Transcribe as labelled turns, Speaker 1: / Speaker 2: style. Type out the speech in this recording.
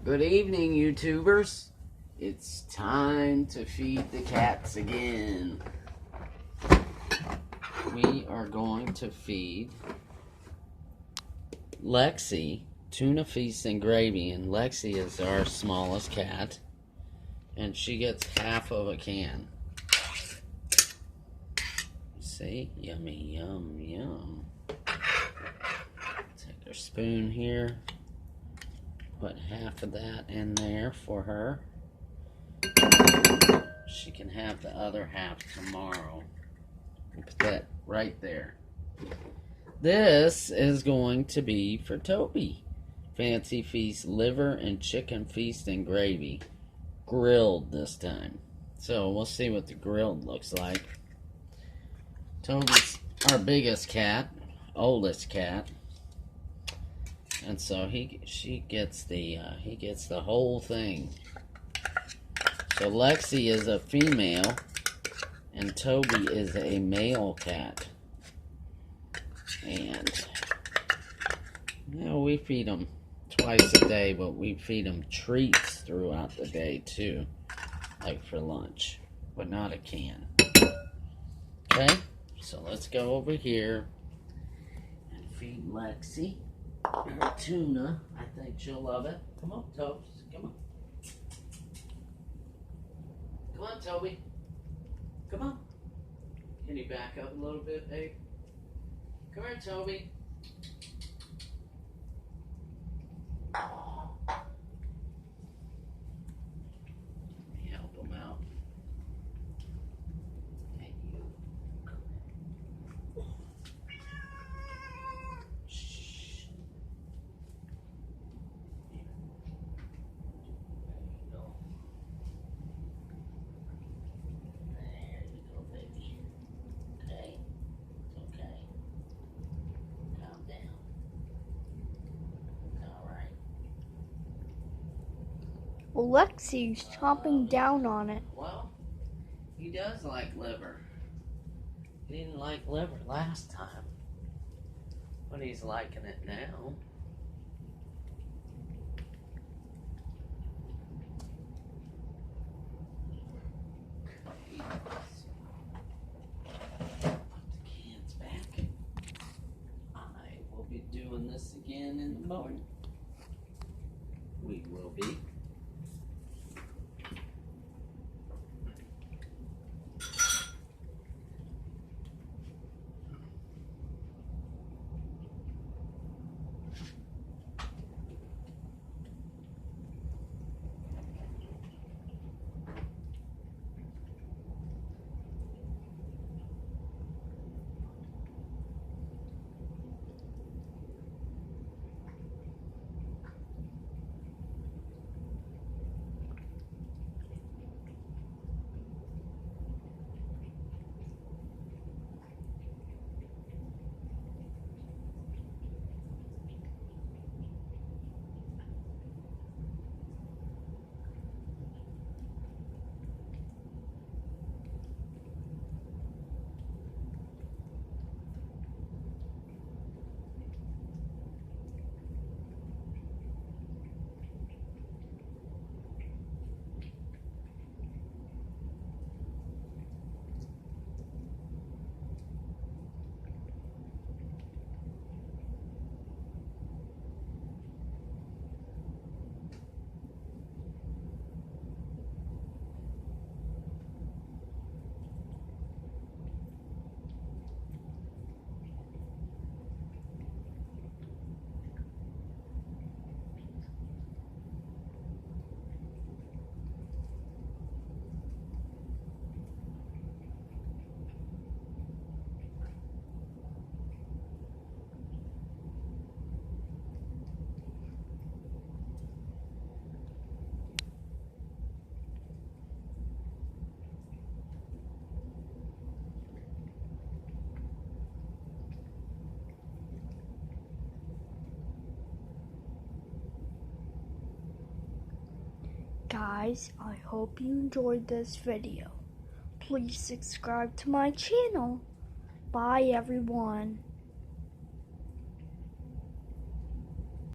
Speaker 1: Good evening, YouTubers. It's time to feed the cats again. We are going to feed Lexi tuna feast and gravy, and Lexi is our smallest cat, and she gets half of a can. See? Yummy, yum, yum. Take our spoon here. Put half of that in there for her. She can have the other half tomorrow. Put that right there. This is going to be for Toby. Fancy Feast liver and chicken feast and gravy. Grilled this time. So we'll see what the grilled looks like. Toby's our biggest cat, oldest cat. And so he gets the whole thing. So Lexi is a female, and Toby is a male cat. And we feed them twice a day, but we feed them treats throughout the day too, like for lunch, but not a can. Okay, so let's go over here and feed Lexi her tuna. I think she'll love it. Come on, Toby. Come on. Come on, Toby. Come on. Can you back up a little bit, babe? Come here, Toby. Let me help him out. Hey, you. Shh. There you go. There you go, baby. Okay. It's okay. Calm down. It's all right.
Speaker 2: Well, Lexi's chomping down on it.
Speaker 1: Well, he does like liver. He didn't like liver last time, but he's liking it now. Put the cans back. I will be doing this again in the morning. We will be.
Speaker 2: Guys, I hope you enjoyed this video. Please subscribe to my channel. Bye, everyone.